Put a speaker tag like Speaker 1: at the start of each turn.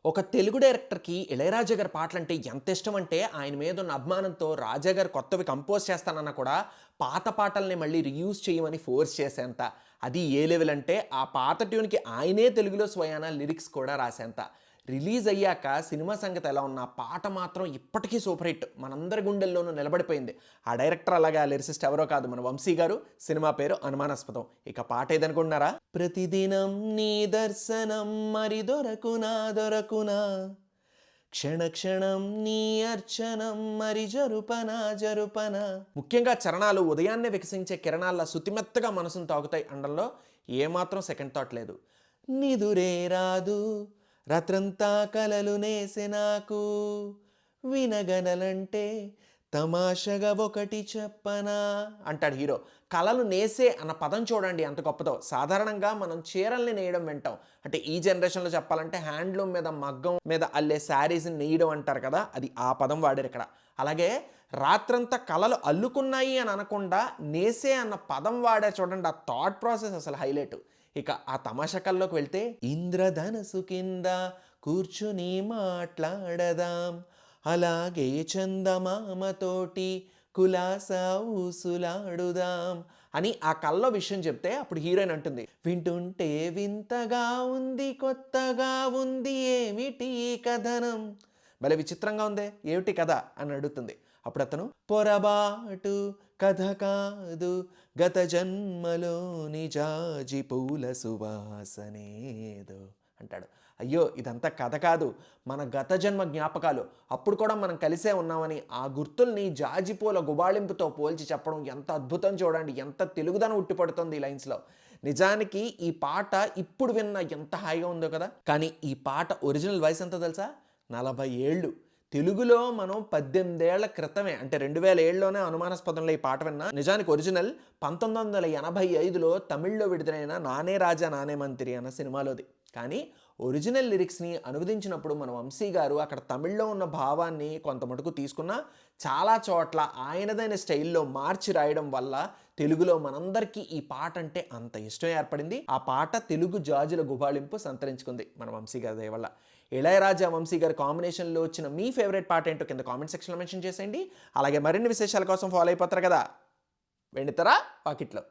Speaker 1: ఒక తెలుగు డైరెక్టర్‌కి 'ఇళయరాజా' గారి పాటలంటే ఎంత ఇష్టమంటే, ఆయన మీదున్న అభిమానంతో 'రాజా' గారు కొత్తవి కంపోజ్ చేస్తానన్నా కూడా, పాత పాటల్ని మళ్ళీ రీయూజ్ చేయమని ఫోర్స్ చేసేంత. అది ఏ లెవెల్ అంటే, ఆ పాత ట్యూన్‌కి ఆయనే తెలుగులో స్వయాన లిరిక్స్ కూడా రాసేంత. రిలీజ్ అయ్యాక సినిమా సంగతి ఎలా ఉన్నా, పాట మాత్రం ఇప్పటికీ సూపర్ హిట్. మనందరి గుండెల్లోనూ నిలబడిపోయింది. ఆ డైరెక్టర్ అలాగే ఆ లిరిసిస్ట్ ఎవరో కాదు మన వంశీ గారు. సినిమా పేరు 'అనుమానాస్పదం'. ఇక పాట ఏదనుకుంటున్నారా? ప్రతిదినం నీ దర్శనం మరి దొరకునా దొరకునా, క్షణ క్షణం నీ అర్చనం మరి జరుపనా జరుపనా. ముఖ్యంగా చరణాలు ఉదయాన్నే వికసించే కిరణాల్లా శుతిమెత్తగా మనసును తాకుతాయి అనడంలో ఏమాత్రం సెకండ్ థాట్ లేదు. నిదురే రాదు రాత్రంతా కలలు నేసె నాకు, వినగనలంటే తమాషగా ఒకటి చెప్పనా అంటాడు హీరో. కలలు నేసే అన్న పదం చూడండి ఎంత గొప్పదో. సాధారణంగా మనం చీరల్ని నేయడం వింటాం. అంటే ఈ జనరేషన్‌లో చెప్పాలంటే హ్యాండ్లూమ్ మీద మగ్గం మీద అల్లే శారీస్‌ని నేయడం అంటారు కదా! అది ఆ పదం వాడారిక్కడ. అలాగే రాత్రంతా కలలు అల్లుకున్నాయి అని అనకుండా నేసే అన్న పదం వాడారు చూడండి. ఆ థాట్ ప్రాసెస్ అసలు హైలైట్. ఇక ఆ తమాషా కల్లోకి వెళ్తే ఇంద్రధనస్సు కింద కూర్చుని మాట్లాడదాం, అలాగే చందమామతోటి కులాసా ఊసులాడుదాం అని ఆ కల్లో విషయం చెప్తే అప్పుడు హీరోయిన్ అంటుంది, వింటుంటే వింతగా ఉంది కొత్తగా ఉంది ఏమిటి ఈ కథనం, భలే విచిత్రంగా ఉందే ఏమిటి కథ అని అడుగుతుంది. అప్పుడు అతను పొరబాటు కథ కాదు గత జన్మలోని జాజి పూల సువాసనేదో అంటాడు. అయ్యో ఇదంతా కథ కాదు, మన గత జన్మ జ్ఞాపకాలు. అప్పుడు కూడా మనం కలిసే ఉన్నామని ఆ గుర్తుల్ని జాజిపూల గుబాళింపుతో పోల్చి చెప్పడం ఎంత అద్భుతం చూడండి. ఎంత తెలుగుదనం ఉట్టిపడుతుంది ఈ లైన్స్‌లో. నిజానికి ఈ పాట ఇప్పుడు విన్నా ఎంత హాయిగా ఉందో కదా! కానీ ఈ పాట ఒరిజినల్ వయసు ఎంతో తెలుసా? 40 ఏళ్ళు. తెలుగులో మనం 18 ఏళ్ల క్రితమే అంటే 2007లోనే అనుమానాస్పదంలో ఈ పాట విన్నా. నిజానికి ఒరిజినల్ 1985లో తమిళ్‌లో విడుదలైన 'నానే రాజా నానే మంత్రి' అన్న సినిమాలోది. కానీ ఒరిజినల్ లిరిక్స్‌ని అనువదించినప్పుడు మన వంశీ గారు అక్కడ తమిళ్‌లో ఉన్న భావాన్ని కొంత మటుకు తీసుకున్నా, చాలా చోట్ల ఆయనదైన స్టైల్‌లో మార్చి రాయడం వల్ల తెలుగులో మనందరికీ ఈ పాట అంటే అంత ఇష్టం ఏర్పడింది. ఆ పాట తెలుగు జాజుల గుబాళింపు సంతరించుకుంది మన వంశీ గారి దయ వల్ల. ఇళయరాజా, వంశీ గారి కాంబినేషన్‌లో వచ్చిన మీ ఫేవరెట్ పాట ఏంటో కింద కామెంట్ సెక్షన్‌లో మెన్షన్ చేసేయండి. అలాగే మరిన్ని విశేషాల కోసం ఫాలో అయిపోతారు కదా! వెండితెర వాకిట్లో.